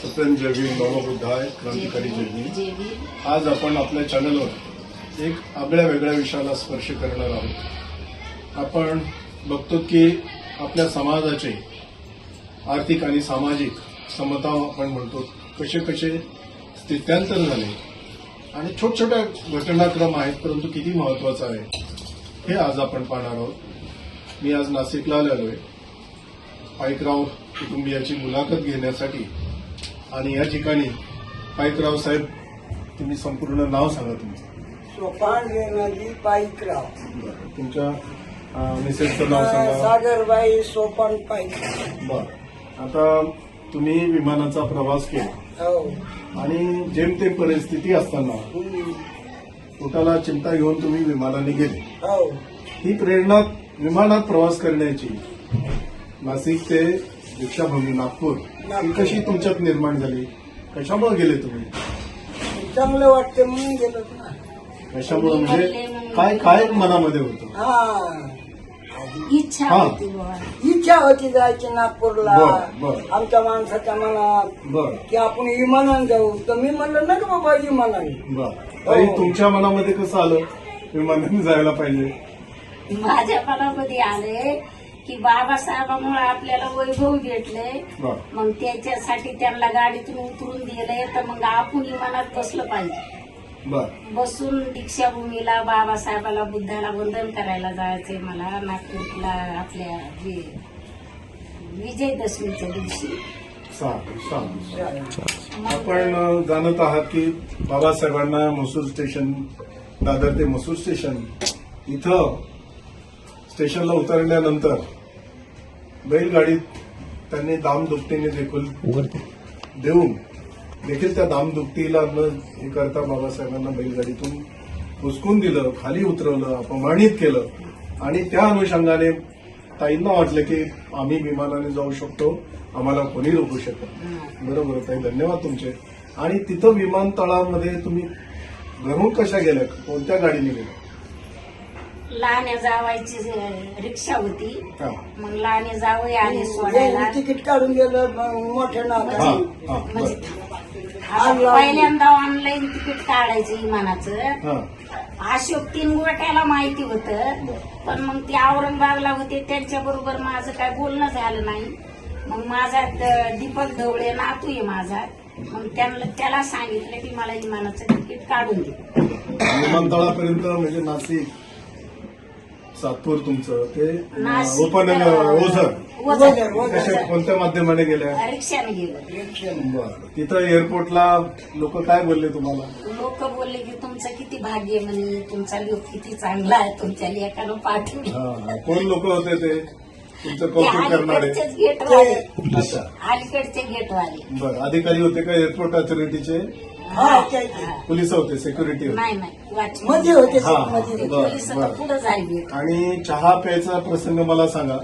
सत्यन जय भीम, बाबा बुद्धाय, क्रांतिकारी जय भीम। आज आपण आपल्या चॅनलवर एक आगळ्या वेगळ्या विषयाला स्पर्श करणार आहोत। आपण बघतो की आपल्या समाजाचे आर्थिक आणि सामाजिक समता आपण म्हणतो कसे कसे स्थित्यांतर झाले आणि छोट्या घटनाक्रम आहेत, परंतु किती महत्वाचं आहे हे आज आपण पाहणार आहोत। मी आज नाशिकला आलोय पाईकराव कुटुंबियाची मुलाखत घेण्यासाठी आणि या ठिकाणी पाईकराव साहेब, तुम्ही संपूर्ण नाव सांगा तुमचं। सोपान गेनाजी पाईकराव। तुमच्या मिसेसचं नाव सांगा। सागरबाई सोपान पाईकराव। बरं, आता तुम्ही विमानाचा प्रवास केला हो आणि जेमतेम परिस्थिती असताना पोटाला चिंता घेऊन तुम्ही विमानाने गेले। हो ही प्रेरणा विमानात प्रवास करण्याची नाशिक ते दीक्षाभूमी नागपूर ही कशी तुमच्यात निर्माण झाली? कशामुळे गेले तुम्ही? चांगलं वाटतं म्हणून गेलो ना। कशामुळे म्हणजे काय काय मनामध्ये होतं? हा इच्छा हा. होती बुवा. इच्छा होती जायची नागपूरला। बरं, बरं. आमच्या माणसाच्या मनात बरं की आपण विमानानं जाऊ, तर मी म्हणलं ना बाबा विमानाने। बरं, तरी तुमच्या मनामध्ये कसं आलं विमानाने जायला पाहिजे? माझ्या मनामध्ये आले की बाबासाहेबांमुळे आपल्याला वैभव भेटले, बरं मग त्याच्यासाठी त्यांना गाडीतून उतरून दिले, तर मग आपण विमानात बसलं पाहिजे। बरं बसून दीक्षाभूमीला बाबासाहेबाला बुद्धाला वंदन करायला जायचंय मला नागपूरला आपल्या जे विजयदशमीच्या दिवशी। आपण जाणत आहात की बाबासाहेबांना मसूर स्टेशन, दादर ते मसूर स्टेशन इथं स्टेशनला उतरल्यानंतर बैलगाडीत त्यांनी दामदुपटीने देऊन देखील त्या दामदुपटीला न हे करता बाबासाहेबांना बैलगाडीतून हुसकून दिलं, खाली उतरवलं, अपमानित केलं आणि त्या अनुषंगाने ताईंना वाटलं की आम्ही विमानाने जाऊ शकतो, आम्हाला कोणी रोखू शकत। बरोबर ताई, धन्यवाद तुमचे। आणि तिथं विमानतळामध्ये तुम्ही घरून कशा गेल्या, कोणत्या गाडीने गेल्या? लहान्या जावायची रिक्षा होती, हा. मग लहाने जावई आले सोडायला। तिकीट काढून गेलं मोठ्या हा, नाकाने। हा, म्हणजे बरं. पहिल्यांदा ऑनलाईन तिकीट काढायचं विमानाचं। हा, अशोक 3 गोट्याला माहिती होतं, पण मग ते औरंगाबादला होते, त्यांच्या बरोबर माझं काय बोलणं झालं नाही। मग माझा दीपक ढवळे नातू आहे माझा, मग त्याला सांगितलं की मला विमानाचं तिकीट काढून दे। विमानतळापर्यंत म्हणजे नाशिक सातपूर तुमचं ते नाशिक, ओपन ओझर कशा कोणत्या माध्यमाने गेल्या? रिक्षाने गेलो। बरं, तिथं एअरपोर्टला लोक काय बोलले तुम्हाला? लोक बोलले की तुमचं किती भाग्य म्हणे, तुमचा लोक किती चांगला आहे, तुमच्या लेकानं पाठवलं। हा, कोण लोक होते ते तुमचं कौतुक करणारे? अलीकडचेच गेटवाले, अच्छा, अलीकडचे गेटवाले। बरं, अधिकारी होते का एअरपोर्ट अथॉरिटीचे? हा, ते- हा. पोलिस होते, सिक्युरिटी होते? नाही वॉचमन मध्ये होते हा, मध्ये। बरं, पोलिस बरं. पुढे जाईल। आणि चहा प्यायचा प्रसंग मला सांगा।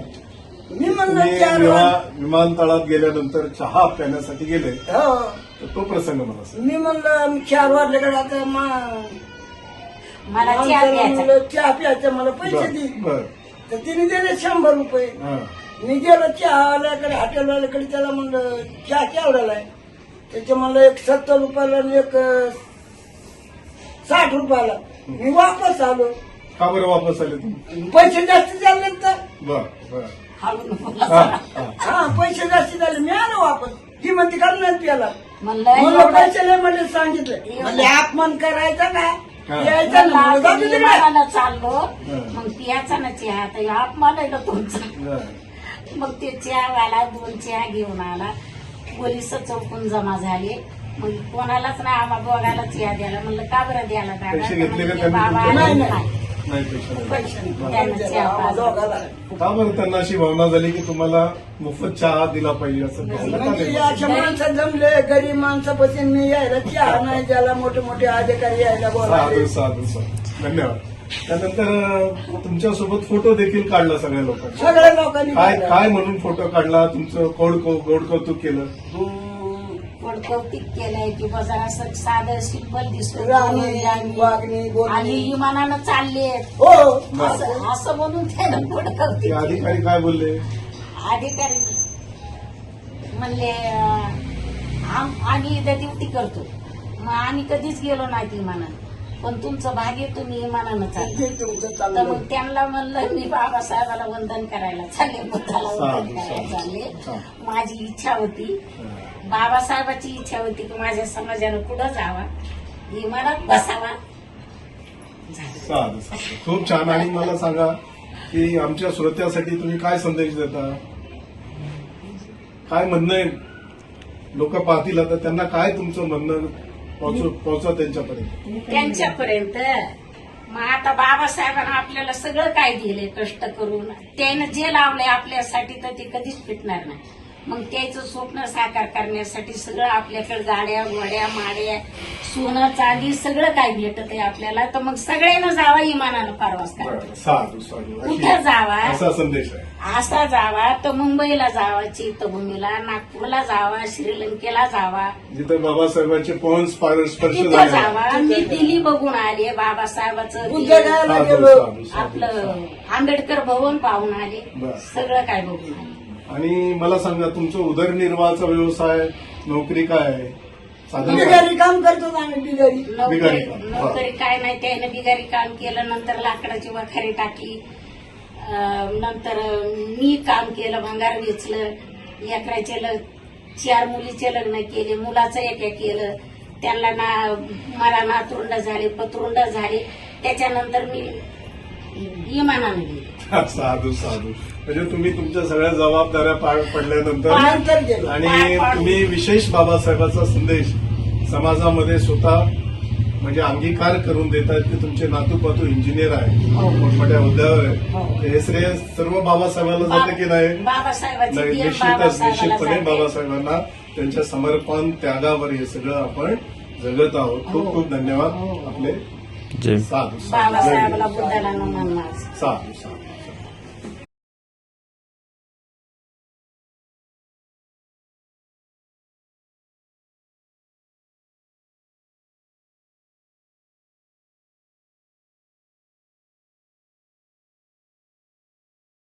मी म्हणलं तुम्ही 4 वाजता विमानतळात गेल्यानंतर चहा पिण्यासाठी गेले, हो तर तो प्रसंग मला सांगा। मी म्हणलं 4 वाजल्याकडे आता मला चहा प्यायचा। म्हणलं चहा प्यायचा, मला पैसे दे। बर, तर तिने दिले 100 रुपये। हा, मी गेलो चहावाल्याकडे, हॉटेलवाल्याकडे, त्याला म्हणलं चहा केवढ्याला आहे? त्याच्या म्हणलं एक 70 रुपयाला आणि एक 60 रुपयाला। मी वापस आलो, का बरं वापस आले तुम्ही? पैसे जास्त झाले तर। बर बर, हळून बोला हा, जरा. हा. हा, पैसे जास्त झाले, मी आलो वापस। ती म्हणते का नाही प्याला? म्हणलं म्हणलं एवढं- पैसे नाही म्हणजे सांगितलं, म्हणजे अपमान करायचा का? हा. यायचा ना, म्हणलं, जाऊ दे तिकडे. विमानाला चाललो, मग पियाचा ना चहा, तर अपमान आहे ना तुमचा। बर. मग ते चहावाला 2 चहा घेऊन आला, पोलिस चौकून जमा झाले। मग कोणालाच नाही, आम्हा दोघाला चहा द्यायला। म्हणलं का बरं द्यायला दादा? पैसे तर घेतले का म्हणले, त्यांनी बाबा तुमचे? आले नाही, नाही. नाही, पैसे नाही. पैसे नाही. त्यांना चहा आम्हा पाजला. दोघाला. का बरं त्यांना अशी भावना झाली की तुम्हाला मोफत चहा दिला पाहिजे असं त्यांना का म्हणजे नाही? अशा माणसं जमले, गरीब माणसापासून मी यायला चहा नाही, ज्याला मोठे मोठे अधिकारी यायला साधू बोलायला। साधू साधू, धन्यवाद। त्यानंतर तुमच्यासोबत फोटो देखील काढला सगळ्या लोकांनी। सगळ्या लोकांनी काय केलं. काय म्हणून फोटो काढला? तुमचं गोड कौतुक केलं? पण कौतिक केलंय की बा जरा असं साधं सिंपल दिसतो राहणी, वागणी, आणि बोलणी. विमानानं चालले हो असं म्हणून त्यानं पुढे ते कौतिक केलं. अधिकारी काय बोलले? अधिकारी म्हणले आम्ही इथं ड्युटी करतो, मग आम्ही कधीच गेलो नाही इमानानं. पण तुमचं भाग्य, तुम्ही इमानानं चाललं. ते तुमचं तर चाललं. मग त्यांना म्हणलं मी बाबासाहेबाला वंदन करायला चालले, बुद्धाला वंदन करायला चालले. माझी इच्छा होती, बाबासाहेबाची इच्छा होती की माझ्या समाजानं पुढं जावा, इमानात बसावा. साधू साधू. खूप छान. आणि मला सांगा की आमच्या श्रोत्यासाठी तुम्ही काय संदेश देता, काय म्हणणं आहे? लोक पाहतील आता, त्यांना काय तुमचं म्हणणं पोहोचवा त्यांच्यापर्यंत. त्यांच्यापर्यंत मग आता बाबासाहेबांना आपल्याला सगळं काय दिले कष्ट करून, त्यानं जे लावलंय आपल्यासाठी तर ते कधीच फिटणार नाही. मग त्याचं स्वप्न साकार करण्यासाठी सगळं आपल्याकडे गाड्या गोड्या माड्या सोनं चांदी सगळं काय भेटत आहे आपल्याला. तर मग सगळ्यांना जावा इमानानं परवास करा, साधू साधू. कुठं जावा असा संदेश आहे. असा जावा तर मुंबईला जावा, चैत्यभूमीला, नागपूरला जावा, श्रीलंकेला जावा, जिथं बाबासाहेबांचे पवन स्पर्श तिथं झाले. जावा. मी दिल्ली बघून आले, बाबासाहेबाचं बुद्ध दिल्ली, गायला साधू गेलो. साधू साधू. आपलं आंबेडकर भवन पाहून आले, बरं. सगळं काय बघून आले. आणि मला सांगा तुमचं उदरनिर्वाहाचा व्यवसाय, नोकरी काय आहे? साधन काय? बिगारी काम करतो आम्ही बिगारी. नोकरी बिगारी काम. नोकरी काय नाही, त्यानं बिगारी काम केलं, नंतर लाकडाची वखारी टाकली, नंतर मी काम केलं, भंगार वेचलं, लेकराचे 4 मुलीचे लग्न केले, मुलाचं एक केलं, त्यांना मला नातरुंड झाले, पतरुंड झाले, त्याच्यानंतर मी इमानानं गेले. साधू साधू. म्हणजे तुम्ही तुमच्या सगळ्या जबाबदाऱ्या पार पडल्यानंतर नंतर गेलो. आणि तुम्ही विशेष बाबासाहेबाचा संदेश समाजामध्ये स्वतः म्हणजे अंगीकार करून देतात की तुमचे नातू इंजिनियर आहे, हो. मोठमोठ्या हुद्द्यावर हो. आहे. हे श्रेय सर्व बाबासाहेबाला जातं की नाही? बाबासाहेबाची नाही, देण निश्चितच बाबासाहेबाला निश्चितपणे जाते. बाबासाहेबांना त्यांच्या समर्पण त्यागावर हे सगळं आपण जगत आहोत. खूप खूप धन्यवाद. हो. आपले जय साधू साधू. बाबासाहेबाला बुद्धाला नमन माझं. साधू साधू.